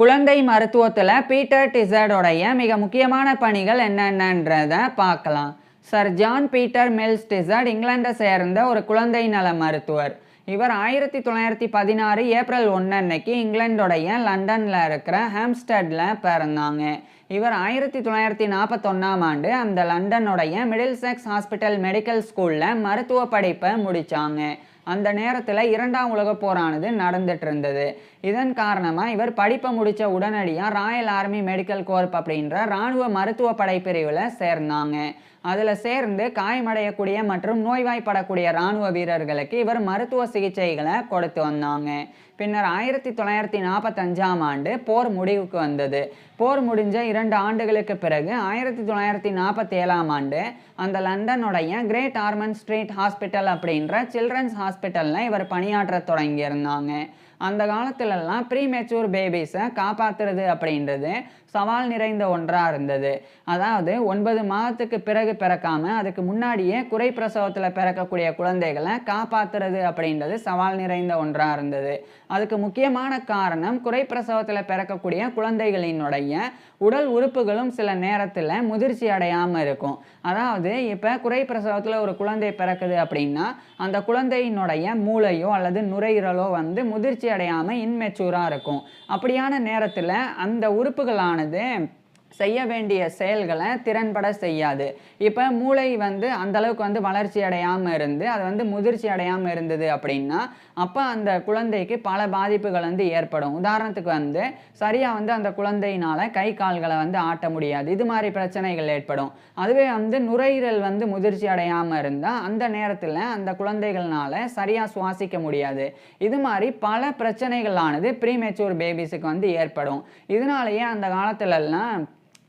குழந்தை மருத்துவத்தில் பீட்டர் டிசர்டோடைய மிக முக்கியமான பணிகள் என்னென்னன்றதை பார்க்கலாம். சர் ஜான் பீட்டர் மில்ஸ் டிசர்ட் இங்கிலாண்டை சேர்ந்த ஒரு குழந்தை நல மருத்துவர். இவர் 1916 ஏப்ரல் 1 அன்னைக்கு இங்கிலாண்டோடைய லண்டனில் இருக்கிற ஹாம்ஸ்டடில் பிறந்தாங்க. இவர் 1941ஆம் ஆண்டு அந்த லண்டனுடைய மிடில்செக்ஸ் ஹாஸ்பிட்டல் மெடிக்கல் ஸ்கூலில் மருத்துவ படிப்பை முடித்தாங்க. அந்த நேரத்தில் 2ஆம் உலகப் போரானது நடந்துட்டு இருந்தது. இதன் காரணமாக இவர் படிப்பை முடித்த உடனடியாக ராயல் ஆர்மி மெடிக்கல் கோர்ப் அப்படின்ற இராணுவ மருத்துவ படைப்பிரிவில் சேர்ந்தாங்க. அதில் சேர்ந்து காயமடையக்கூடிய மற்றும் நோய்வாய்ப்படக்கூடிய இராணுவ வீரர்களுக்கு இவர் மருத்துவ சிகிச்சைகளை கொடுத்து வந்தாங்க. பின்னர் 1945ஆம் ஆண்டு போர் முடிவுக்கு வந்தது. போர் முடிஞ்ச 2 ஆண்டுகளுக்கு பிறகு 1947ஆம் ஆண்டு அந்த லண்டனுடைய கிரேட் ஆர்மண்ட் ஸ்ட்ரீட் ஹாஸ்பிட்டல் அப்படின்ற சில்ட்ரன்ஸ் ஹாஸ்பிட்டலில் இவர் பணியாற்ற தொடங்கியிருந்தாங்க. அந்த காலத்திலெல்லாம் ப்ரீமெச்சூர் பேபிஸை காப்பாற்றுறது அப்படின்றது சவால் நிறைந்த ஒன்றாக இருந்தது. அதாவது 9 மாதத்துக்கு பிறகு பிறக்காம அதுக்கு முன்னாடியே குறை பிரசவத்தில் பிறக்கக்கூடிய குழந்தைகளை காப்பாற்றுறது அப்படின்றது சவால் நிறைந்த ஒன்றாக இருந்தது. அதுக்கு முக்கியமான காரணம் குறை பிரசவத்தில் பிறக்கக்கூடிய குழந்தைகளினுடைய உடல் உறுப்புகளும் சில நேரத்தில் முதிர்ச்சி அடையாமல் இருக்கும். அதாவது இப்போ குறை பிரசவத்தில் ஒரு குழந்தை பிறக்குது அப்படின்னா அந்த குழந்தையினுடைய மூளையோ அல்லது நுரையீரலோ முதிர்ச்சி அடையாமல் இன்மெச்சூராக இருக்கும். அப்படியான நேரத்தில் அந்த உறுப்புகளானது செய்ய வேண்டிய செயல்களை திறன்பட செய்யாது. இப்போ மூளை அந்த அளவுக்கு வளர்ச்சி அடையாமல் இருந்து அது முதிர்ச்சி அடையாமல் இருந்தது அப்படின்னா அப்போ அந்த குழந்தைக்கு பல பாதிப்புகள் ஏற்படும். உதாரணத்துக்கு சரியாக அந்த குழந்தையினால் கை கால்களை ஆட்ட முடியாது. இது மாதிரி பிரச்சனைகள் ஏற்படும். அதுவே நுரையீரல் முதிர்ச்சி அடையாமல் இருந்தால் அந்த நேரத்தில் அந்த குழந்தைகள்னால சரியாக சுவாசிக்க முடியாது. இது மாதிரி பல பிரச்சனைகளானது ப்ரீமெச்சூர் பேபிஸுக்கு ஏற்படும். இதனாலேயே அந்த காலத்துலலாம்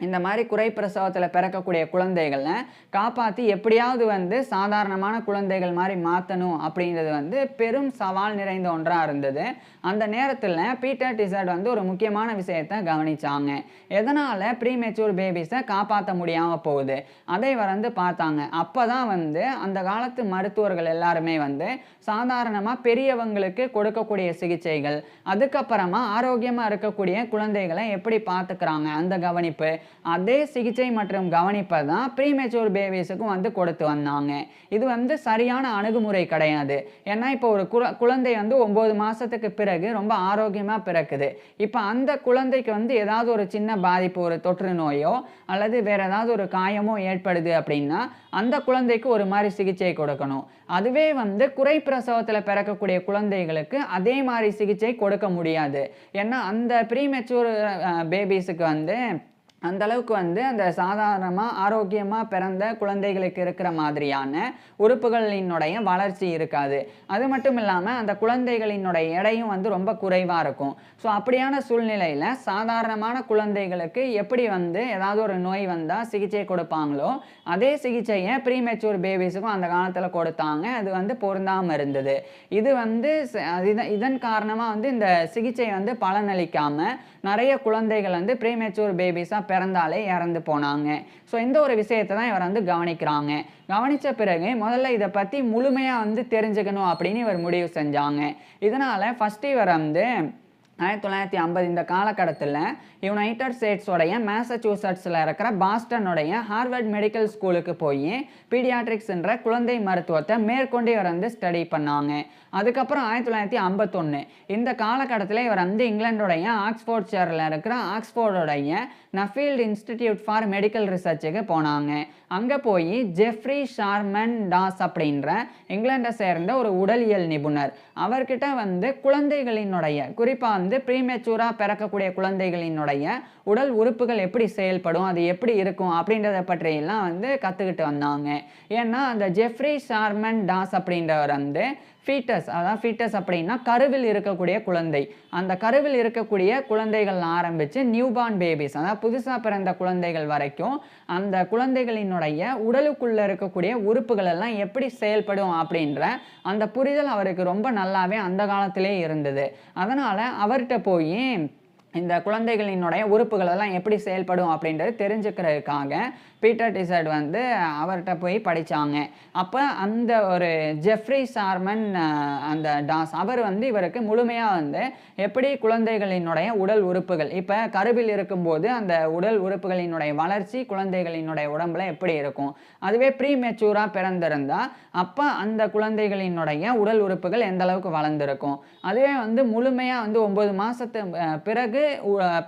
இந்த மாதிரி குறை பிரசவத்தில் பிறக்கக்கூடிய குழந்தைகளை காப்பாற்றி எப்படியாவது சாதாரணமான குழந்தைகள் மாதிரி மாற்றணும் அப்படின்றது பெரும் சவால் நிறைந்த ஒன்றாக இருந்தது. அந்த நேரத்தில் பீட்டர் டிசர்ட் ஒரு முக்கியமான விஷயத்தை கவனித்தாங்க. எதனால் ப்ரீமெச்சூர் பேபிஸை காப்பாற்ற முடியாமல் போகுது அதை பார்த்தாங்க. அப்போ தான் அந்த காலத்து மருத்துவர்கள் எல்லாருமே சாதாரணமாக பெரியவங்களுக்கு கொடுக்கக்கூடிய சிகிச்சைகள், அதுக்கப்புறமா ஆரோக்கியமாக இருக்கக்கூடிய குழந்தைகளை எப்படி பார்த்துக்கிறாங்க அந்த கவனிப்பு, அதே சிகிச்சை மற்றும் கவனிப்பை தான் ப்ரீமெச்சூர் பேபிஸுக்கும் கொடுத்து வந்தாங்க. இது சரியான அணுகுமுறை கிடையாது. ஏன்னா இப்போ ஒரு குழந்தை 9 மாதத்துக்கு பிறகு ரொம்ப ஆரோக்கியமாக பிறக்குது. இப்போ அந்த குழந்தைக்கு ஏதாவது ஒரு சின்ன பாதிப்பு, ஒரு தொற்று நோயோ அல்லது வேற ஏதாவது ஒரு காயமோ ஏற்படுது அப்படின்னா அந்த குழந்தைக்கு ஒரு மாதிரி சிகிச்சை கொடுக்கணும். அதுவே குறை பிரசவத்தில் பிறக்கக்கூடிய குழந்தைகளுக்கு அதே மாதிரி சிகிச்சை கொடுக்க முடியாது. ஏன்னா அந்த ப்ரீமெச்சூர் பேபிஸுக்கு அந்த அளவுக்கு அந்த சாதாரணமாக ஆரோக்கியமாக பிறந்த குழந்தைகளுக்கு இருக்கிற மாதிரியான உறுப்புகளினுடைய வளர்ச்சி இருக்காது. அது மட்டும் இல்லாமல் அந்த குழந்தைகளினுடைய எடையும் ரொம்ப குறைவாக இருக்கும். ஸோ அப்படியான சூழ்நிலையில் சாதாரணமான குழந்தைகளுக்கு எப்படி ஏதாவது ஒரு நோய் வந்தால் சிகிச்சை கொடுப்பாங்களோ அதே சிகிச்சையை ப்ரீமெச்சூர் பேபிஸுக்கும் அந்த காலத்தில் கொடுத்தாங்க. அது பொருந்தாமல் இருந்தது. இது இதன் காரணமாக இந்த சிகிச்சை பலனளிக்காமல் நிறைய குழந்தைகள் ப்ரீமெச்சூர் பேபிஸாக பிறந்தாலே இறந்து போனாங்க. ஸோ இந்த ஒரு விஷயத்தை தான் இவர் கவனிக்கிறாங்க. கவனித்த பிறகு முதல்ல இதை பற்றி முழுமையாக தெரிஞ்சுக்கணும் அப்படின்னு இவர் முடிவு செஞ்சாங்க. இதனால் ஃபஸ்ட்டு இவர் 1950 இந்த காலகட்டத்தில் யுனைடெட் ஸ்டேட்ஸோடைய மேசச்சூசட்ஸில் இருக்கிற பாஸ்டனுடைய ஹார்வர்ட் மெடிக்கல் ஸ்கூலுக்கு போய் பீடியாட்ரிக்ஸ் என்ற குழந்தை மருத்துவத்தை மேற்கொண்டு இவர் ஸ்டடி பண்ணாங்க. அதுக்கப்புறம் 1951 இந்த காலகட்டத்தில் இவர் இங்கிலாண்டோடைய ஆக்ஸ்போர்ட் ஷேரில் இருக்கிற ஆக்ஸ்போர்டோடைய நஃபீல்ட் இன்ஸ்டிடியூட் ஃபார் மெடிக்கல் ரிசர்ச்சுக்கு போனாங்க. அங்கே போய் ஜெஃப்ரி ஷார்மன் டாஸ் அப்படின்ற இங்கிலாண்டை சேர்ந்த ஒரு உடலியல் நிபுணர் அவர்கிட்ட குழந்தைகளினுடைய குறிப்பாக ப்ரீமெச்சூராக பிறக்கக்கூடிய குழந்தைகளினுடைய உடல் உறுப்புகள் எப்படி செயல்படும், அது எப்படி இருக்கும் அப்படின்றத பற்றியெல்லாம் கற்றுக்கிட்டு வந்தாங்க. ஏன்னா அந்த ஜெஃப்ரி ஷார்மன் டாஸ் அப்படின்றவர் ஃபீட்டஸ், அதாவது ஃபீட்டஸ் அப்படின்னா கருவில் இருக்கக்கூடிய குழந்தை, அந்த கருவில் இருக்கக்கூடிய குழந்தைகள் ஆரம்பித்து நியூபார்ன் பேபிஸ், அதாவது புதுசாக பிறந்த குழந்தைகள் வரைக்கும் அந்த குழந்தைகளினுடைய உடலுக்குள்ளே இருக்கக்கூடிய உறுப்புகள் எல்லாம் எப்படி செயல்படும் அப்படின்ற அந்த புரிதல் அவருக்கு ரொம்ப நல்லாவே அந்த காலத்திலே இருந்தது. அதனால் அவர்கிட்ட போய் இந்த குழந்தைகளினுடைய உறுப்புகள் எல்லாம் எப்படி செயல்படும் அப்படின்றது தெரிஞ்சுக்கிறதுக்காக பீட்டர் டிசர்ட் வந்து அவர்கிட்ட போய் படித்தாங்க. அப்போ அந்த ஒரு ஜெஃப்ரி சார்மன் அந்த டாஸ் அவர் வந்து இவருக்கு முழுமையாக வந்து எப்படி குழந்தைகளினுடைய உடல் உறுப்புகள் இப்போ கருவில் இருக்கும்போது அந்த உடல் உறுப்புகளினுடைய வளர்ச்சி குழந்தைகளினுடைய உடம்புல எப்படி இருக்கும், அதுவே ப்ரீ மெச்சூராக பிறந்திருந்தால் அப்போ அந்த குழந்தைகளினுடைய உடல் உறுப்புகள் எந்த அளவுக்கு வளர்ந்துருக்கும், அதுவே வந்து முழுமையாக வந்து 9 மாதத்து பிறகு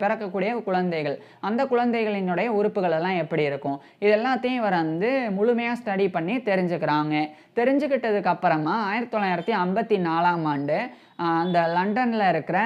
பிறக்கக்கூடிய குழந்தைகள் அந்த குழந்தைகளினுடைய உறுப்புகள் எல்லாம் எப்படி இருக்கும், இது எல்லாத்தையும் இவர் வந்து முழுமையாக ஸ்டடி பண்ணி தெரிஞ்சுக்கிறாங்க. தெரிஞ்சுக்கிட்டதுக்கு அப்புறமா 1954ஆம் ஆண்டு அந்த லண்டனில் இருக்கிற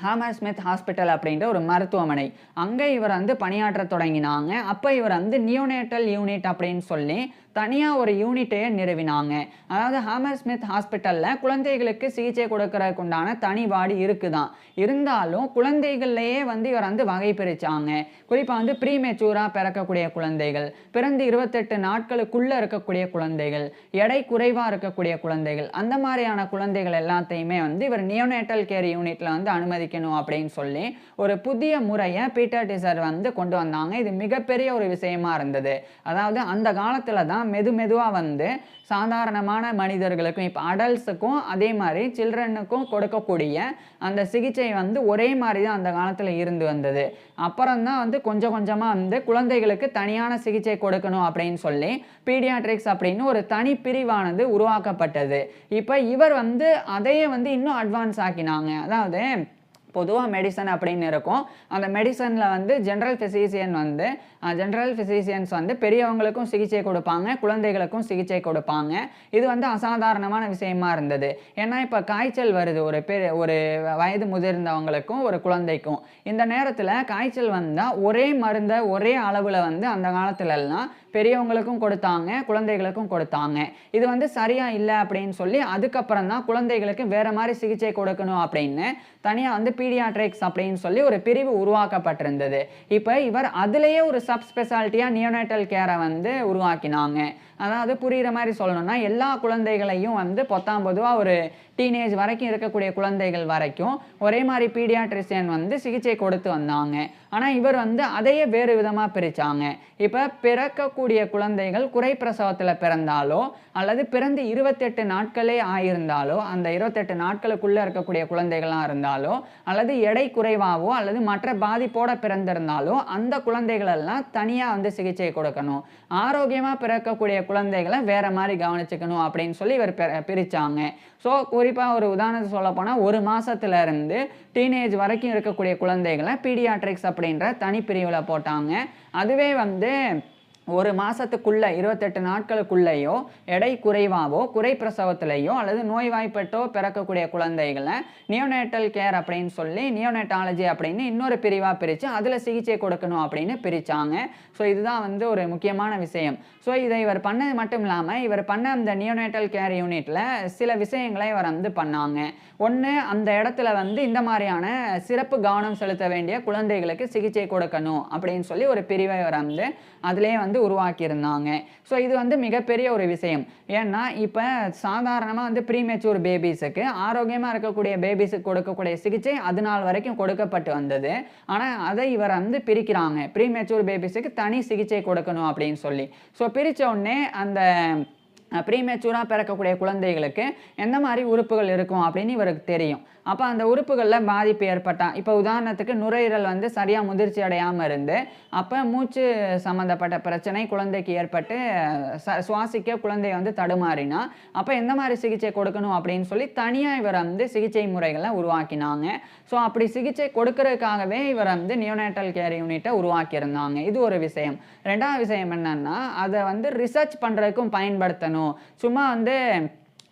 ஹாமர்ஸ்மித் ஹாஸ்பிட்டல் அப்படின்ற ஒரு மருத்துவமனை அங்கே இவர் வந்து பணியாற்ற தொடங்கினாங்க. அப்போ இவர் வந்து நியோனேட்டல் யூனிட் அப்படின்னு சொல்லி தனியாக ஒரு யூனிட்டையே நிறுவினாங்க. அதாவது ஹாமர்ஸ்மித் ஹாஸ்பிட்டலில் குழந்தைகளுக்கு சிகிச்சை கொடுக்கறதுக்கு உண்டான தனி வார்டு இருக்குதான், இருந்தாலும் குழந்தைகள்லையே வந்து இவர் வந்து வகை பிரித்தாங்க. குறிப்பாக வந்து ப்ரீ மெச்சூராக பிறக்கக்கூடிய குழந்தைகள், பிறந்து 28 நாட்களுக்குள்ளே இருக்கக்கூடிய குழந்தைகள், எடை குறைவாக இருக்கக்கூடிய குழந்தைகள், அந்த மாதிரியான குழந்தைகள் எல்லாத்தையுமே வந்து இவர் நியோனேட்டல் கேர் யூனிட்டில் வந்து அனுமதிக்கணும் அப்படின்னு சொல்லி ஒரு புதிய முறையை பீட்டர் டிசர்ட் வந்து கொண்டு வந்தாங்க. இது மிகப்பெரிய ஒரு விஷயமா இருந்தது. அதாவது அந்த காலத்தில் தான் மெதுவாக வந்து சாதாரணமான மனிதர்களுக்கும் இப்போ அடல்ட்ஸுக்கும் அதே மாதிரி சில்ட்ரனுக்கும் கொடுக்கக்கூடிய அந்த சிகிச்சை வந்து ஒரே மாதிரி தான் அந்த காலத்தில் இருந்து வந்தது. அப்புறம்தான் வந்து கொஞ்சம் கொஞ்சமாக வந்து குழந்தைகளுக்கு தனியான சிகிச்சை கொடுக்கணும் அப்படின்னு சொல்லி பீடியாட்ரிக்ஸ் அப்படின்னு ஒரு தனி பிரிவானது உருவாக்கப்பட்டது. இப்போ இவர் வந்து அதையே வந்து இன்னும் அட்வான்ஸ் ஆக்கினாங்க. அதாவது பொதுவாக மெடிசன் அப்படின்னு இருக்கும். அந்த மெடிசனில் வந்து ஜென்ரல் ஃபிசிஷியன்ஸ் வந்து பெரியவங்களுக்கும் சிகிச்சை கொடுப்பாங்க, குழந்தைகளுக்கும் சிகிச்சை கொடுப்பாங்க. இது வந்து அசாதாரணமான விஷயமா இருந்தது. ஏன்னா இப்போ காய்ச்சல் வருது ஒரு வயது முதிர்ந்தவங்களுக்கும் ஒரு குழந்தைக்கும். இந்த நேரத்தில் காய்ச்சல் வந்தால் ஒரே மருந்தை ஒரே அளவில் வந்து அந்த காலத்துலலாம் பெரியவங்களுக்கும் கொடுத்தாங்க, குழந்தைகளுக்கும் கொடுத்தாங்க. இது வந்து சரியா இல்லை அப்படின்னு சொல்லி அதுக்கப்புறம் தான் குழந்தைகளுக்கு வேற மாதிரி சிகிச்சை கொடுக்கணும் அப்படின்னு தனியாக வந்து பீடியாட்ரிக்ஸ் அப்படின்னு சொல்லி ஒரு பிரிவு உருவாக்கப்பட்டிருந்தது. இப்போ இவர் அதுலேயே ஒரு சப் ஸ்பெஷாலிட்டியாக நியோனேட்டல் கேரை வந்து உருவாக்கினாங்க. அதாவது புரிகிற மாதிரி சொல்லணும்னா எல்லா குழந்தைகளையும் வந்து பொதுவாக ஒரு டீனேஜ் வரைக்கும் இருக்கக்கூடிய குழந்தைகள் வரைக்கும் ஒரே மாதிரி பீடியாட்ரிஷியன் வந்து சிகிச்சை கொடுத்து வந்தாங்க. ஆனால் இவர் வந்து அதையே வேறு விதமாக பிரித்தாங்க. இப்போ பிறக்கக்கூடிய குழந்தைகள் குறை பிரசவத்தில் பிறந்தாலோ அல்லது பிறந்து 28 நாட்களே ஆயிருந்தாலோ, அந்த 28 நாட்களுக்குள்ளே இருக்கக்கூடிய குழந்தைகளாக இருந்தாலோ அல்லது எடை குறைவாகவோ அல்லது மற்ற பாதிப்போடு பிறந்திருந்தாலோ அந்த குழந்தைகளெல்லாம் தனியாக வந்து சிகிச்சை கொடுக்கணும். ஆரோக்கியமாக பிறக்கக்கூடிய குழந்தைகளை வேற மாதிரி கவனிச்சுக்கணும் அப்படின்னு சொல்லி இவர் பிரித்தாங்க. ஸோ குறிப்பாக ஒரு உதாரணத்தை சொல்ல போனால் 1 மாதத்துல இருந்து டீனேஜ் வரைக்கும் இருக்கக்கூடிய குழந்தைகளை பீடியாட்ரிக்ஸ் அப்படின்ற தனிப்பிரிவில் போட்டாங்க. அதுவே வந்து 1 மாதத்துக்குள்ளே 28 நாட்களுக்குள்ளேயோ எடை குறைவாகவோ குறை பிரசவத்திலேயோ அல்லது நோய்வாய்ப்பட்டோ பிறக்கக்கூடிய குழந்தைகளை நியோனேட்டல் கேர் அப்படின்னு சொல்லி நியோனேட்டாலஜி அப்படின்னு இன்னொரு பிரிவாக பிரித்து அதில் சிகிச்சை கொடுக்கணும் அப்படின்னு பிரித்தாங்க. ஸோ இதுதான் வந்து ஒரு முக்கியமான விஷயம். ஸோ இதை இவர் பண்ணது மட்டும் இல்லாமல் இவர் பண்ண அந்த நியோனேட்டல் கேர் யூனிட்டில் சில விஷயங்களை இவர் வந்து பண்ணாங்க. ஒன்று, அந்த இடத்துல வந்து இந்த மாதிரியான சிறப்பு கவனம் செலுத்த வேண்டிய குழந்தைகளுக்கு சிகிச்சை கொடுக்கணும் அப்படின்னு சொல்லி ஒரு பிரிவை இவர் வந்து அதிலே வந்து உருவாக்கியிருந்தாங்க. ஸோ இது வந்து மிகப்பெரிய ஒரு விஷயம். ஏன்னா இப்போ சாதாரணமாக வந்து ப்ரீமெச்சூர் பேபிஸுக்கு ஆரோக்கியமாக இருக்கக்கூடிய பேபிஸுக்கு கொடுக்கக்கூடிய சிகிச்சை அது நாள் வரைக்கும் கொடுக்கப்பட்டு வந்தது. ஆனால் அதை இவர் வந்து பிரிக்கிறாங்க, ப்ரீமெச்சூர் பேபிஸுக்கு தனி சிகிச்சை கொடுக்கணும் அப்படின்னு சொல்லி. ஸோ பிரித்த உடனே அந்த ப்ரீமெச்சூராக பிறக்கக்கூடிய குழந்தைகளுக்கு எந்த மாதிரி உறுப்புகள் இருக்கும் அப்படின்னு இவருக்கு தெரியும். அப்போ அந்த உறுப்புகளில் பாதிப்பு ஏற்பட்டால், இப்போ உதாரணத்துக்கு நுரையீரல் வந்து சரியாக முதிர்ச்சி அடையாமல் இருந்து அப்போ மூச்சு சம்மந்தப்பட்ட பிரச்சனை குழந்தைக்கு ஏற்பட்டு சுவாசிக்க குழந்தை வந்து தடுமாறினா அப்போ எந்த மாதிரி சிகிச்சை கொடுக்கணும் அப்படின்னு சொல்லி தனியாக இவர் வந்து சிகிச்சை முறைகளை உருவாக்கினாங்க. ஸோ அப்படி சிகிச்சை கொடுக்கறதுக்காகவே இவர் வந்து நியோனேட்டல் கேர் யூனிட்டை உருவாக்கியிருந்தாங்க. இது ஒரு விஷயம். ரெண்டாவது விஷயம் என்னன்னா, அதை வந்து ரிசர்ச் பண்ணுறதுக்கும் பயன்படுத்தணும். சும்மா வந்து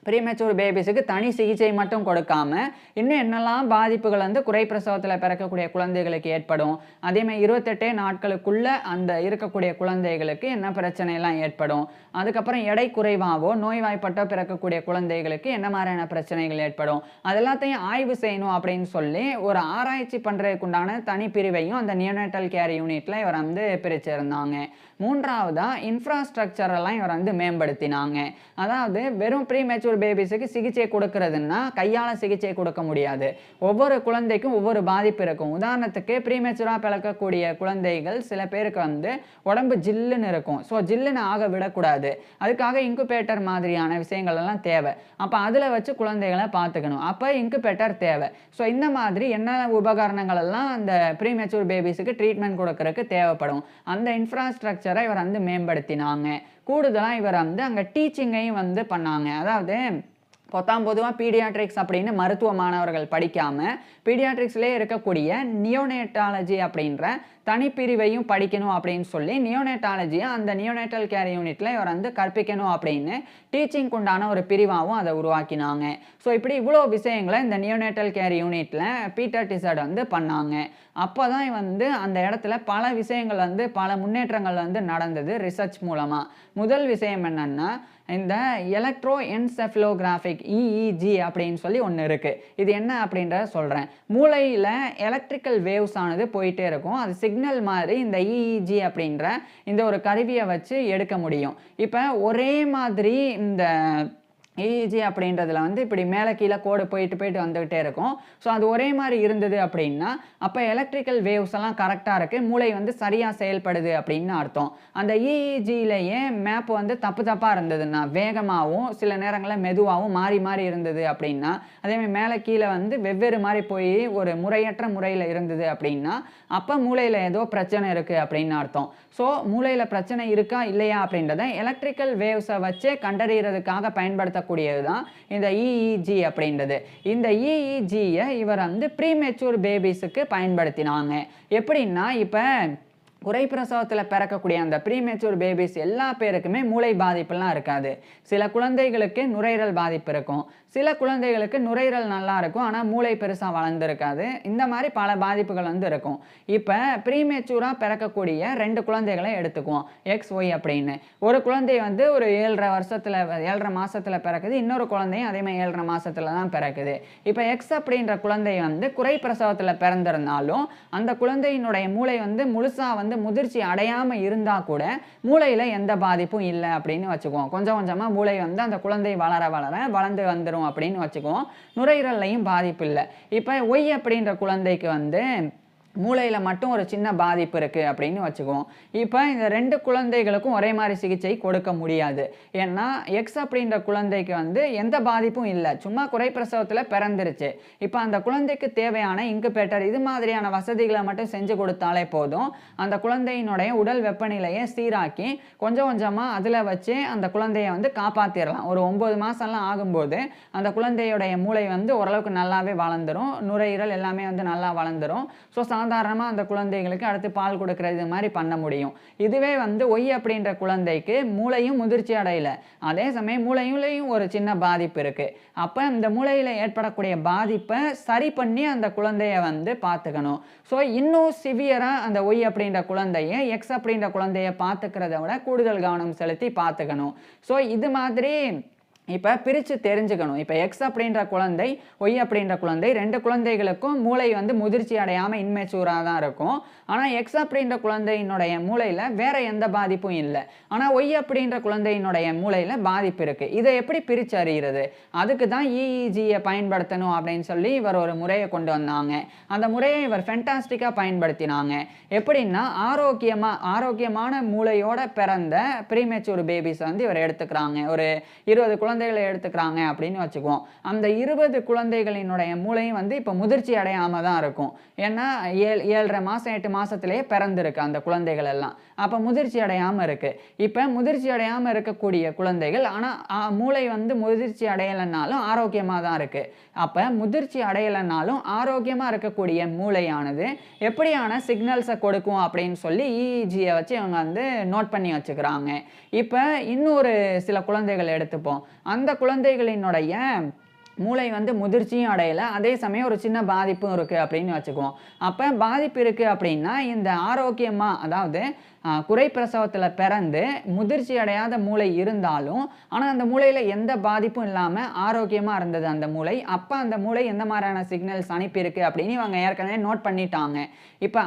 ப்ரீமெச்சூர் பேபிஸுக்கு தனி சிகிச்சை மட்டும் கொடுக்காம இன்னும் என்னெல்லாம் பாதிப்புகள் வந்து குறை பிரசவத்தில் பிறக்கக்கூடிய குழந்தைகளுக்கு ஏற்படும், அதேமாதிரி 28 நாட்களுக்குள்ளே அந்த இருக்கக்கூடிய குழந்தைகளுக்கு என்ன பிரச்சனைலாம் ஏற்படும், அதுக்கப்புறம் எடை குறைவாகவோ நோய்வாய்ப்பட்டோ பிறக்கக்கூடிய குழந்தைகளுக்கு என்ன மாதிரியான பிரச்சனைகள் ஏற்படும், அதெல்லாத்தையும் ஆய்வு செய்யணும் அப்படின்னு சொல்லி ஒரு ஆராய்ச்சி பண்ணுறதுக்குண்டான தனி பிரிவையும் அந்த நியோனேட்டல் கேர் யூனிட்டில் இவர் வந்து பிரிச்சிருந்தாங்க. மூன்றாவதாக இன்ஃப்ராஸ்ட்ரக்சரெல்லாம் இவர் வந்து மேம்படுத்தினாங்க. அதாவது வெறும் ப்ரீமெச்சூர் மெச்சூர் பேபிஸுக்கு சிகிச்சை கொடுக்கறதுன்னா கையால் சிகிச்சை கொடுக்க முடியாது. ஒவ்வொரு குழந்தைக்கும் ஒவ்வொரு பாதிப்பு இருக்கும். உதாரணத்துக்கு ப்ரீமெச்சூராக பிறக்கக்கூடிய குழந்தைகள் சில பேருக்கு வந்து உடம்பு ஜில்லுன்னு இருக்கும். ஸோ ஜில்லுன்னு ஆக விடக்கூடாது. அதுக்காக இன்குபேட்டர் மாதிரியான விஷயங்கள் எல்லாம் தேவை. அப்போ அதில் வச்சு குழந்தைகளை பார்த்துக்கணும். அப்போ இன்குபேட்டர் தேவை. ஸோ இந்த மாதிரி என்ன உபகரணங்கள் எல்லாம் அந்த ப்ரீமெச்சூர் பேபிஸுக்கு ட்ரீட்மெண்ட் கொடுக்கறதுக்கு தேவைப்படும். அந்த இன்ஃப்ராஸ்ட்ரக்சரை இவர் வந்து மேம்படுத்தினாங்க. கூடுதலாக இவர் வந்து அங்கே டீச்சிங்கையும் வந்து பண்ணாங்க. அதாவது பொதுவாக பீடியாட்ரிக்ஸ் அப்படின்னு மருத்துவ மாணவர்கள் படிக்காமல் பீடியாட்ரிக்ஸ்லேயே இருக்கக்கூடிய நியோனேட்டாலஜி அப்படின்ற தனிப்பிரிவையும் படிக்கணும் அப்படின்னு சொல்லி நியோனேட்டாலஜியை அந்த நியோனேட்டல் கேர் யூனிட்டில் இவர் வந்து கற்பிக்கணும் அப்படின்னு டீச்சிங்க்கு உண்டான ஒரு பிரிவாகவும் அதை உருவாக்கினாங்க. ஸோ இப்படி இவ்வளோ விஷயங்களை இந்த நியோனேட்டல் கேர் யூனிட்டில் பீட்டர் டிசர்ட் வந்து பண்ணாங்க. அப்போ தான் வந்து அந்த இடத்துல பல விஷயங்கள் வந்து பல முன்னேற்றங்கள் வந்து நடந்தது ரிசர்ச் மூலமாக. முதல் விஷயம் என்னென்னா இந்த எலக்ட்ரோ என்செஃபலோகிராஃபிக் இஇஜி அப்படின்னு சொல்லி ஒன்று இருக்குது. இது என்ன அப்படின்றத சொல்கிறேன். மூளையில் எலக்ட்ரிக்கல் வேவ்ஸ் ஆனது போயிட்டே இருக்கும். அது சிக்னல் மாதிரி இந்த இஇஜி அப்படின்ற இந்த ஒரு கருவியை வச்சு எடுக்க முடியும். இப்போ ஒரே மாதிரி இந்த இஇஜி அப்படின்றதுல வந்து இப்படி மேலே கீழே கோடு போயிட்டு வந்துகிட்டே இருக்கும். ஸோ அது ஒரே மாதிரி இருந்தது அப்படின்னா அப்போ எலக்ட்ரிக்கல் வேவ்ஸ் எல்லாம் கரெக்டாக இருக்குது, மூளை வந்து சரியாக செயல்படுது அப்படின்னு அர்த்தம். அந்த இஇஜியிலேயே மேப் வந்து தப்பாக இருந்ததுன்னா வேகமாகவும் சில நேரங்களில் மெதுவாகவும் மாறி இருந்தது அப்படின்னா, அதேமாதிரி மேலே கீழே வந்து வெவ்வேறு மாதிரி போய் ஒரு முறையற்ற முறையில் இருந்தது அப்படின்னா அப்போ மூளையில் ஏதோ பிரச்சனை இருக்குது அப்படின்னு அர்த்தம். ஸோ மூளையில் பிரச்சனை இருக்கா இல்லையா அப்படின்றத எலக்ட்ரிக்கல் வேவ்ஸை வச்சே கண்டறியறதுக்காக பயன்படுத்தக்கூடியது தான் இந்த இஇஜி அப்படின்றது. இந்த இஇஜியை இவர் வந்து ப்ரீமெச்சூர் பேபிஸுக்கு பயன்படுத்தினாங்க. எப்படின்னா இப்போ குறைப்பிரசவத்தில் பிறக்கக்கூடிய அந்த ப்ரீமெச்சூர் பேபிஸ் எல்லா பேருக்குமே மூளை பாதிப்புலாம் இருக்காது. சில குழந்தைகளுக்கு நுரையீரல் பாதிப்பு இருக்கும், சில குழந்தைகளுக்கு நுரையீரல் நல்லா இருக்கும் ஆனால் மூளை பெருசாக வளர்ந்துருக்காது. இந்த மாதிரி பல பாதிப்புகள் வந்து இருக்கும். இப்போ ப்ரீமெச்சூராக பிறக்கக்கூடிய 2 குழந்தைகளை எடுத்துக்குவோம், XY அப்படின்னு. ஒரு குழந்தை வந்து ஒரு 7.5 மாதத்தில் பிறக்குது, இன்னொரு குழந்தையும் அதே மாதிரி 7.5 மாதத்தில் தான் பிறக்குது. இப்போ X அப்படின்ற குழந்தை வந்து குறைப்பிரசவத்தில் பிறந்திருந்தாலும் அந்த குழந்தையினுடைய மூளை வந்து முழுசாக வந்து முதிர்ச்சி அடையாமல் இருந்தால் கூட மூளையில் எந்த பாதிப்பும் இல்லை அப்படின்னு வச்சுக்குவோம். கொஞ்சம் கொஞ்சமாக மூளை வந்து அந்த குழந்தை வளர்ந்து வந்துடும் அப்படின்னு வச்சுக்குவோம். நுரையீரல்லையும் பாதிப்பு இல்லை. இப்போ Y அப்படின்ற குழந்தைக்கு வந்து மூளையில் மட்டும் ஒரு சின்ன பாதிப்பு இருக்குது அப்படின்னு வச்சுக்குவோம். இப்போ இந்த 2 குழந்தைகளுக்கும் ஒரே மாதிரி சிகிச்சை கொடுக்க முடியாது. ஏன்னா X அப்படின்ற குழந்தைக்கு வந்து எந்த பாதிப்பும் இல்லை, சும்மா குறைப்பிரசவத்தில் பிறந்துருச்சு. இப்போ அந்த குழந்தைக்கு தேவையான இன்குபேட்டர் இது மாதிரியான வசதிகளை மட்டும் செஞ்சு கொடுத்தாலே போதும். அந்த குழந்தையினுடைய உடல் வெப்பநிலையை சீராக்கி கொஞ்சம் கொஞ்சமாக அதில் வச்சு அந்த குழந்தையை வந்து காப்பாற்றிடலாம். ஒரு 9 மாதம்லாம் ஆகும்போது அந்த குழந்தையுடைய மூளை வந்து ஓரளவுக்கு நல்லாவே வளர்ந்துடும், நுரையீரல் எல்லாமே வந்து நல்லா வளர்ந்துடும். ஸோ சாதாரணமாக அந்த குழந்தைகளுக்கு அடுத்து பால் கொடுக்கறது மாதிரி பண்ண முடியும். இதுவே வந்து Y அப்படின்ற குழந்தைக்கு மூளையும் முதிர்ச்சி அடையல, அதே சமயம் மூளையிலையும் ஒரு சின்ன பாதிப்பு இருக்குது. அப்போ இந்த மூளையில் ஏற்படக்கூடிய பாதிப்பை சரி பண்ணி அந்த குழந்தைய வந்து பார்த்துக்கணும். ஸோ இன்னும் சிவியராக அந்த Y அப்படின்ற குழந்தைய X அப்படின்ற குழந்தைய பார்த்துக்கிறத விட கூடுதல் கவனம் செலுத்தி பார்த்துக்கணும். ஸோ இது மாதிரி இப்போ பிரித்து தெரிஞ்சுக்கணும். இப்போ X அப்படின்ற குழந்தை Y அப்படின்ற குழந்தை 2 குழந்தைகளுக்கும் மூளை வந்து முதிர்ச்சி அடையாமல் இன்மெச்சூராக தான் இருக்கும். ஆனால் X அப்படின்ற குழந்தையினுடைய மூளையில் வேற எந்த பாதிப்பும் இல்லை, ஆனால் Y அப்படின்ற குழந்தையினுடைய மூளையில் பாதிப்பு இருக்குது. இதை எப்படி பிரித்து அறிகிறது? அதுக்கு தான் இஇஜியை பயன்படுத்தணும் அப்படின்னு சொல்லி இவர் ஒரு முறையை கொண்டு வந்தாங்க. அந்த முறையை இவர் ஃபென்டாஸ்டிக்காக பயன்படுத்தினாங்க. எப்படின்னா ஆரோக்கியமான மூளையோட பிறந்த ப்ரீமெச்சூர் பேபிஸ் வந்து இவர் எடுத்துக்கிறாங்க. ஒரு 20 குழந்தைகளை எடுத்துக்கிறாங்க அப்படின்னு வச்சுக்குவோம். அந்த 20 குழந்தைகளினுடைய மூளையும் வந்து இப்போ முதிர்ச்சி அடையாமல் தான் இருக்கும். ஏன்னா 7.5 மாதம் 8 மாதத்திலேயே பிறந்திருக்கு அந்த குழந்தைகள் எல்லாம். அப்போ முதிர்ச்சி அடையாமல் இருக்குது. இப்போ முதிர்ச்சி அடையாமல் இருக்கக்கூடிய குழந்தைகள் ஆனால் மூளை வந்து முதிர்ச்சி அடையலைன்னாலும் ஆரோக்கியமாக தான் இருக்குது. அப்போ முதிர்ச்சி அடையலைன்னாலும் ஆரோக்கியமாக இருக்கக்கூடிய மூளையானது எப்படியான சிக்னல்ஸை கொடுக்கும் அப்படின்னு சொல்லி இஇஜியை வச்சு இவங்க வந்து நோட் பண்ணி வச்சுக்கிறாங்க. இப்போ இன்னொரு சில குழந்தைகள் எடுத்துப்போம். அந்த குழந்தைகளினுடைய மூளை வந்து முதிர்ச்சியும் அடையலை, அதே சமயம் ஒரு சின்ன பாதிப்பும் இருக்குது அப்படின்னு வச்சுக்குவோம். அப்போ பாதிப்பு இருக்குது அப்படின்னா இந்த ஆரோக்கியமாக, அதாவது குறை பிரசவத்தில் பிறந்து முதிர்ச்சி அடையாத மூளை இருந்தாலும் ஆனால் அந்த மூளையில் எந்த பாதிப்பும் இல்லாமல் ஆரோக்கியமாக இருந்தது அந்த மூளை. அப்போ அந்த மூளை எந்த மாதிரியான சிக்னல்ஸ் அனுப்பியிருக்கு அப்படின்னு இவங்க ஏற்கனவே நோட் பண்ணிட்டாங்க. இப்போ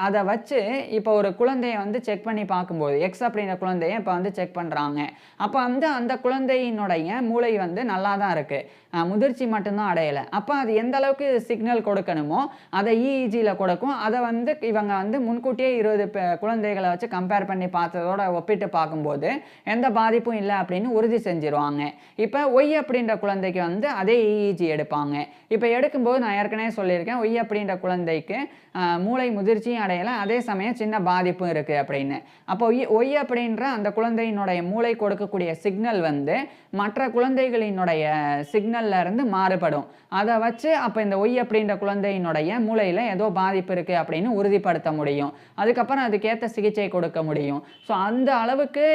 அதை வச்சு இப்போ ஒரு குழந்தைய வந்து செக் பண்ணி பார்க்கும்போது எக்ஸ் அப்படின்ற குழந்தைய இப்போ வந்து செக் பண்ணுறாங்க. அப்போ வந்து அந்த குழந்தையினுடைய மூளை வந்து நல்லா தான் இருக்குது, முதிர்ச்சி மட்டும்தான் அடையலை. அப்போ அது எந்த அளவுக்கு சிக்னல் கொடுக்கணுமோ அதை இஇஜியில் கொடுக்கும். அதை வந்து இவங்க வந்து முன்கூட்டியே 20 குழந்தைகளை வச்சு கம்பேர் பண்ணி பார்த்ததோட ஒப்பிட்டு பார்க்கும்போது எந்த பாதிப்பும் இல்லை அப்படின்னு உறுதி செஞ்சிருவாங்க. இப்போ ஒய் அப்படின்ற குழந்தைக்கு வந்து அதே இஇஜி எடுப்பாங்க. இப்போ எடுக்கும்போது நான் ஏற்கனவே சொல்லியிருக்கேன், ஒய் அப்படின்ற குழந்தைக்கு மூளை முதிர்ச்சியும் அடையலை, அதே சமயம் சின்ன பாதிப்பும் இருக்குது அப்படின்னு. அப்போ ஒய் அப்படின்ற அந்த குழந்தையினுடைய மூளை கொடுக்கக்கூடிய சிக்னல் வந்து மற்ற குழந்தைகளினுடைய சிக்னல்ல இருந்து மாறுபடும். அதை வச்சு அப்போ இந்த ஒய் அப்படின்ற குழந்தையினுடைய மூளையில் ஏதோ பாதிப்பு இருக்குது அப்படின்னு உறுதிப்படுத்த முடியும். அதுக்கப்புறம் அதுக்கேற்ற சிகிச்சை கொடுக்க முடியும். ஸோ அந்த அளவுக்கு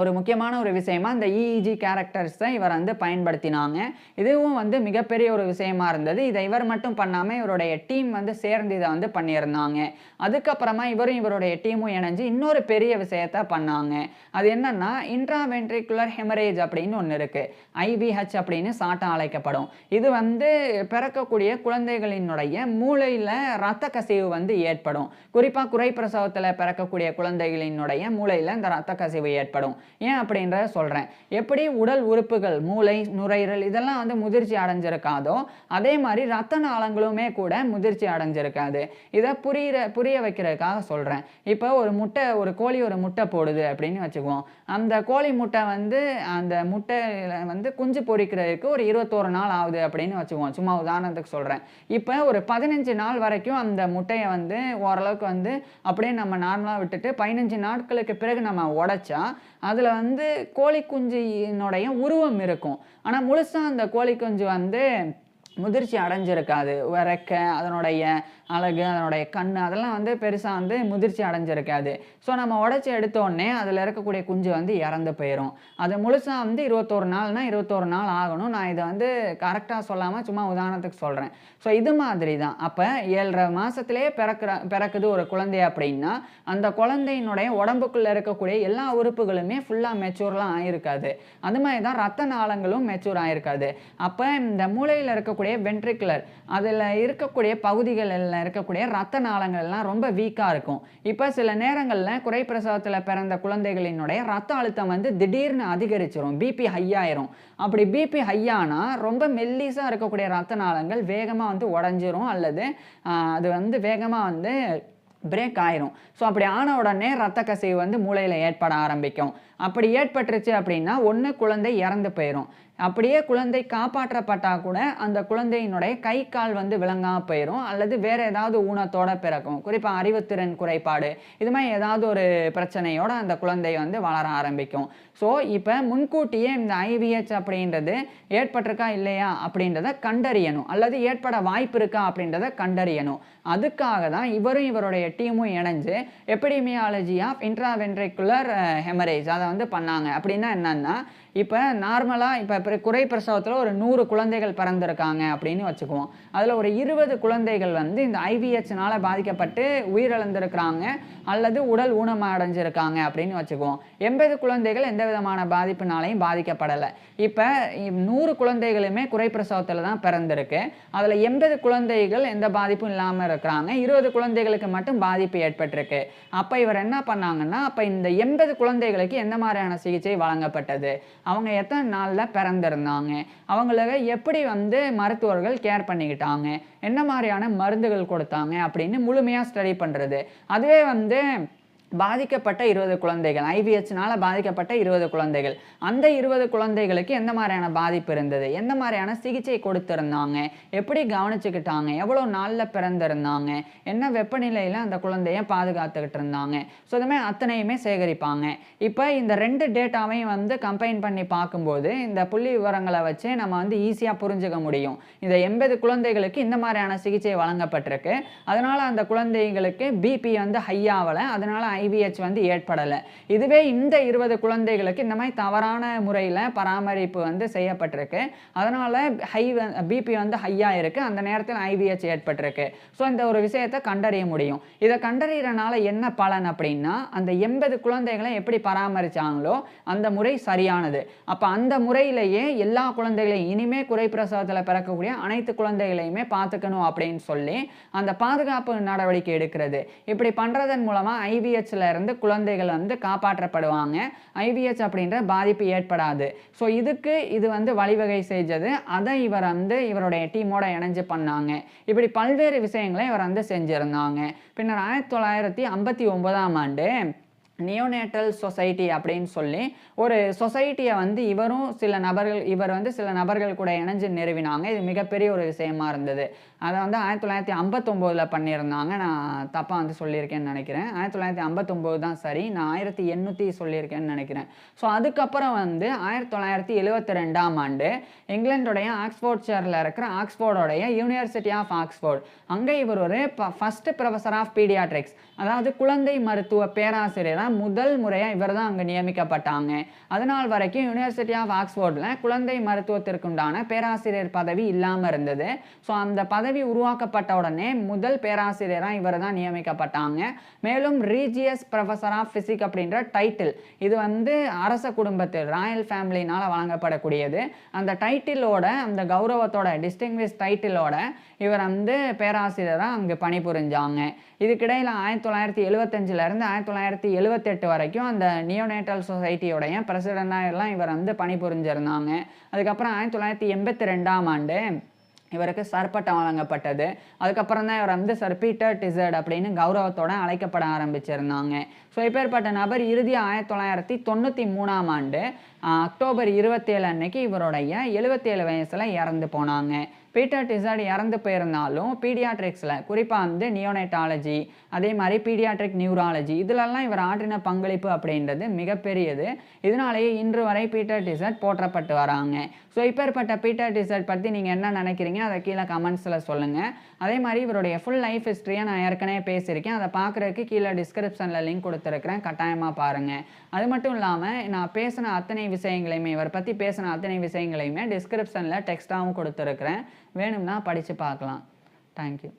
ஒரு முக்கியமான ஒரு விஷயமா இந்த இஇஜி கேரக்டர்ஸை இவர் வந்து பயன்படுத்தினாங்க. இதுவும் வந்து மிகப்பெரிய ஒரு விஷயமா இருந்தது. இதை இவர் மட்டும் பண்ணாமல் இவருடைய டீம் வந்து சேர்ந்து இதை வந்து பண்ணியிருந்தாங்க. அதுக்கப்புறமா இவரும் இவருடைய டீமும் இணைஞ்சு இன்னொரு பெரிய விஷயத்த பண்ணாங்க. அது என்னன்னா இன்ட்ராவென்ட்ரிகுலர் ஹெமரேஜ் அப்படின்னு ஒன்று இருக்குது, ஐவிஹெச் அப்படின்னு சாட்டம் அழைக்கப்படும். இது வந்து பிறக்கக்கூடிய குழந்தைகளினுடைய மூளையில் இரத்த கசிவு வந்து ஏற்படும். குறிப்பாக குறை பிரசவத்தில் பிறக்கக்கூடிய குழந்தைகளினுடைய மூளையில் இந்த இரத்த கசிவு ஏற்படும். ஏன் அப்படின்றத சொல்கிறேன். எப்படி உடல் உறுப்புகள் மூளை, நுரையீரல் இதெல்லாம் வந்து முதிர்ச்சி அடைஞ்சிருக்காதோ அதே மாதிரி இரத்த நாளங்களுமே கூட முதிர்ச்சி அடைஞ்சிருக்காது. இதை புரிய வைக்கிறதுக்காக சொல்கிறேன். இப்போ ஒரு கோழி ஒரு முட்டை போடுது அப்படின்னு வச்சுக்குவோம். அந்த கோழி முட்டை வந்து அந்த முட்டையில் வந்து குஞ்சு பொரிக்கிறதுக்கு ஒரு 21 நாள் ஆகுது அப்படின்னு வச்சுக்குவோம். சும்மா உதாரணத்துக்கு சொல்கிறேன். இப்போ ஒரு 15 நாள் வரைக்கும் அந்த முட்டையை வந்து ஓரளவுக்கு வந்து அப்படியே நம்ம நார்மலாக விட்டுட்டு 15 நாட்களுக்கு பிறகு நம்ம உடைச்சா அதில் வந்து கோழி குஞ்சினுடைய உருவம் இருக்கும். ஆனால் முழுசாக அந்த கோழி குஞ்சு வந்து முதிர்ச்சி அடைஞ்சிருக்காது. ரெக்கை, அதனுடைய அழகு, அதனுடைய கண் அதெல்லாம் வந்து பெருசாக வந்து முதிர்ச்சி அடைஞ்சிருக்காது. ஸோ நம்ம உடச்சி எடுத்தோடனே அதில் இருக்கக்கூடிய குஞ்சு வந்து இறந்து போயிடும். அது முழுசாக வந்து 21 நாள்னா 21 நாள் ஆகணும். நான் இதை வந்து கரெக்டாக சொல்லாமல் சும்மா உதாரணத்துக்கு சொல்கிறேன். ஸோ இது மாதிரி தான். அப்போ 7.5 மாதத்துலேயே பிறக்குது ஒரு குழந்தை அப்படின்னா அந்த குழந்தையினுடைய உடம்புக்குள்ளே இருக்கக்கூடிய எல்லா உறுப்புகளுமே ஃபுல்லாக மெச்சூர்லாம் ஆகிருக்காது. அது மாதிரி தான் ரத்த நாளங்களும் மெச்சூர் ஆகிருக்காது. அப்போ இந்த மூளையில் இருக்கக்கூடிய வென்ட்ரிகுலர் அதில் இருக்கக்கூடிய பகுதிகளில் இருக்கக்கூடிய ரத்த நாளங்கள் எல்லாம் ரொம்ப வீக்காக இருக்கும். இப்போ சில நேரங்களில் குறை பிரசவத்தில் பிறந்த குழந்தைகளினுடைய ரத்த அழுத்தம் வந்து திடீர்னு அதிகரிச்சிடும், பிபி ஹையாயிரும். அப்படி பிபி ஹையானா ரொம்ப மெல்லிஸாக இருக்கக்கூடிய ரத்த நாளங்கள் வேகமாக வந்து உடஞ்சிரும் அல்லது அது வந்து வேகமாக வந்து பிரேக் ஆயிரும். ஸோ அப்படி ஆன உடனே ரத்த கசிவு வந்து மூளையில் ஏற்பட ஆரம்பிக்கும். அப்படி ஏற்பட்டுருச்சு அப்படின்னா ஒன்று குழந்தை இறந்து போயிடும். அப்படியே குழந்தை காப்பாற்றப்பட்டால் கூட அந்த குழந்தையினுடைய கை கால் வந்து விளங்காமல் போயிடும் அல்லது வேறு ஏதாவது ஊனத்தோடு பிறக்கும். குறிப்பாக அறிவுத்திறன் குறைபாடு இது மாதிரி ஏதாவது ஒரு பிரச்சனையோடு அந்த குழந்தை வந்து வளர ஆரம்பிக்கும். ஸோ இப்போ முன்கூட்டியே இந்த ஐவிஹெச் அப்படின்றது ஏற்பட்டிருக்கா இல்லையா அப்படின்றத கண்டறியணும் அல்லது ஏற்பட வாய்ப்பு இருக்கா அப்படின்றத கண்டறியணும். அதுக்காக தான் இவரும் இவருடைய டீமும் இணைஞ்சு எபிடெமியாலஜி ஆஃப் இன்ட்ராவென்ட்ரிகுலர் ஹெமரேஜ் அதை வந்து பண்ணாங்க. அப்படின்னா என்னன்னா இப்போ நார்மலாக இப்போ குறை பிரசவத்தில் ஒரு 100 குழந்தைகள் பிறந்திருக்காங்க அப்படின்னு வச்சுக்குவோம். அதில் ஒரு 20 குழந்தைகள் வந்து இந்த ஐவிஹெச்னால் பாதிக்கப்பட்டு உயிரிழந்திருக்கிறாங்க அல்லது உடல் ஊனம் அடைஞ்சிருக்காங்க அப்படின்னு வச்சுக்குவோம். 80 குழந்தைகள் எந்த விதமான பாதிப்புனாலையும் பாதிக்கப்படலை. இப்போ 100 குழந்தைகளுமே குறை பிரசவத்தில் தான் பிறந்திருக்கு. அதில் 80 குழந்தைகள் எந்த பாதிப்பும் இல்லாமல் இருக்கிறாங்க, 20 குழந்தைகளுக்கு மட்டும் பாதிப்பு ஏற்பட்டிருக்கு. அப்போ இவர் என்ன பண்ணாங்கன்னா அப்போ இந்த 80 குழந்தைகளுக்கு எந்த மாதிரியான சிகிச்சை வழங்கப்பட்டது, அவங்க எத்தனை நாளில் பிறந்திருந்தாங்க, அவங்களுக்கு எப்படி வந்து மருத்துவர்கள் கேர் பண்ணிக்கிட்டாங்க, என்ன மாதிரியான மருந்துகள் கொடுத்தாங்க அப்படின்னு முழுமையாக ஸ்டடி பண்ணுறது. அதுவே வந்து பாதிக்கப்பட்ட 20 குழந்தைகள், ஐவிஹெச்னால பாதிக்கப்பட்ட 20 குழந்தைகள், அந்த 20 குழந்தைகளுக்கு எந்த மாதிரியான பாதிப்பு இருந்தது, எந்த மாதிரியான சிகிச்சை கொடுத்துருந்தாங்க, எப்படி கவனிச்சுக்கிட்டாங்க, எவ்வளோ நாளில் பிறந்திருந்தாங்க, என்ன வெப்பநிலையில் அந்த குழந்தைய பாதுகாத்துக்கிட்டு இருந்தாங்க. ஸோ இதுமாதிரி அத்தனையுமே சேகரிப்பாங்க. இப்போ இந்த 2 டேட்டாவையும் வந்து கம்பைன் பண்ணி பார்க்கும்போது இந்த புள்ளி விவரங்களை வச்சு நம்ம வந்து ஈஸியாக புரிஞ்சுக்க முடியும். இந்த 80 குழந்தைகளுக்கு இந்த மாதிரியான சிகிச்சை வழங்கப்பட்டிருக்கு, அதனால் அந்த குழந்தைகளுக்கு பிபி வந்து ஹை ஆகலை, அதனால் ஐவிஹெச் வந்து ஏற்படலை. இதுவே இந்த 20 குழந்தைகளுக்கு இந்த மாதிரி தவறான முறையில் பராமரிப்பு வந்து செய்யப்பட்டிருக்கு. அதனால் பிபி வந்து ஹையாக இருக்குது. அந்த நேரத்தில் ஐவிஹெச் ஏற்பட்டிருக்கு. ஸோ இந்த ஒரு விஷயத்தை கண்டறிய முடியும். இதை கண்டறிகிறனால என்ன பலன் அப்படின்னா, அந்த 80 குழந்தைகளை எப்படி பராமரித்தாங்களோ அந்த முறை சரியானது. அப்போ அந்த முறையிலேயே எல்லா குழந்தைகளையும் இனிமே குறை பிரசவத்தில் பிறக்கக்கூடிய அனைத்து குழந்தைகளையுமே பார்த்துக்கணும் அப்படின்னு சொல்லி அந்த பாதுகாப்பு நடவடிக்கை எடுக்கிறது. இப்படி பண்ணுறதன் மூலமாக ஐவிஹெச்ல இருந்து குழந்தைகள் வந்து காப்பாற்றப்படுவாங்க. ஐவிஹெச் அப்படின்ற பாதிப்பு ஏற்படாது. ஸோ இதுக்கு இது வந்து வழிவகை செஞ்சது. அதை இவர் வந்து இவருடைய டீமோட இணைஞ்சு பண்ணாங்க. இப்படி பல்வேறு விஷயங்களை இவர் வந்து செஞ்சிருந்தாங்க. பின்னர் 1959ஆம் ஆண்டு நியோனேட்டல் சொசைட்டி அப்படின்னு சொல்லி ஒரு சொசைட்டியை வந்து இவர் வந்து சில நபர்கள் கூட இணைஞ்சு நிறுவினாங்க. இது மிகப்பெரிய ஒரு விஷயமா இருந்தது. அதை வந்து 1959 பண்ணியிருந்தாங்க. நான் தப்பாக வந்து சொல்லியிருக்கேன்னு நினைக்கிறேன். 1959 தான் சரி. நான் 1800 சொல்லியிருக்கேன்னு நினைக்கிறேன். ஸோ அதுக்கப்புறம் வந்து 1972ஆம் ஆண்டு இங்கிலாந்துடைய ஆக்ஸ்போர்ட்ஷையரில் இருக்கிற ஆக்ஸ்போர்டோடைய யூனிவர்சிட்டி ஆஃப் ஆக்ஸ்போர்ட், அங்கே இவர் ஒரு ஃபர்ஸ்ட் ப்ரொஃபஸர் ஆஃப் பீடியாட்ரிக்ஸ், அதாவது குழந்தை மருத்துவ பேராசிரியராக முதல் முறையாக இவர் தான் அங்கே நியமிக்கப்பட்டாங்க. அதனால் வரைக்கும் யூனிவர்சிட்டி ஆஃப் ஆக்ஸ்போர்டில் குழந்தை மருத்துவத்திற்குண்டான பேராசிரியர் பதவி இல்லாமல் இருந்தது. ஸோ அந்த பதவி உருவாக்கப்பட்ட உடனே முதல் பேராசிரியராக இவர் தான் நியமிக்கப்பட்டாங்க. மேலும் ரீஜியஸ் ப்ரொஃபஸர் ஆஃப் பிசிக்ஸ் அப்படின்ற டைட்டில், இது வந்து அரச குடும்பத்தில் ராயல் ஃபேமிலினால் வழங்கப்படக்கூடியது. அந்த டைட்டிலோட, அந்த கௌரவத்தோட, டிஸ்டிங்விஷ் டைட்டிலோட இவர் வந்து பேராசிரியராக அங்கே பணிபுரிஞ்சாங்க. இதுக்கிடையில் 1975லேருந்து 1978 வரைக்கும் அந்த நியோனேட்டல் சொசைட்டியோடைய பிரசிடெண்டாக எல்லாம் இவர் வந்து பணிபுரிஞ்சிருந்தாங்க. அதுக்கப்புறம் 1982ஆம் ஆண்டு இவருக்கு சர்பட்டம் வழங்கப்பட்டது. அதுக்கப்புறம் தான் இவர் வந்து சர் பீட்டர் டிசர்ட் அப்படின்னு கௌரவத்தோடு அழைக்கப்பட ஆரம்பிச்சிருந்தாங்க. ஸோ இப்பேற்பட்ட நபர் இறுதியாக 1993ஆம் ஆண்டு அக்டோபர் 27 அன்னைக்கு இவருடைய 77 வயசில் இறந்து போனாங்க. பீட்டர் டிசர்ட் இறந்து போயிருந்தாலும் பீடியாட்ரிக்ஸில், குறிப்பாக வந்து நியோனேட்டாலஜி, அதே மாதிரி பீடியாட்ரிக் நியூராலஜி, இதிலெல்லாம் இவர் ஆற்றின பங்களிப்பு அப்படின்றது மிகப்பெரியது. இதனாலேயே இன்று வரை பீட்டர் டிசர்ட் போற்றப்பட்டு வராங்க. ஸோ இப்பேற்பட்ட பீட்டர் டிசர்ட் பற்றி நீங்கள் என்ன நினைக்கிறீங்க, அதை கீழே கமெண்ட்ஸில் சொல்லுங்கள். அதே மாதிரி இவருடைய ஃபுல் லைஃப் ஹிஸ்ட்ரியை நான் ஏற்கனவே பேசியிருக்கேன். அதை பார்க்குறதுக்கு கீழே டிஸ்கிரிப்ஷனில் லிங்க் கொடுத்துருக்கிறேன், கட்டாயமாக பாருங்கள். அது மட்டும் இல்லாமல் நான் பேசின அத்தனை விஷயங்களையுமே, இவர் பற்றி பேசின அத்தனை விஷயங்களையுமே டிஸ்கிரிப்ஷனில் டெக்ஸ்ட்டாகவும் கொடுத்துருக்குறேன். வேணும்னா படித்து பார்க்கலாம். தேங்க்யூ.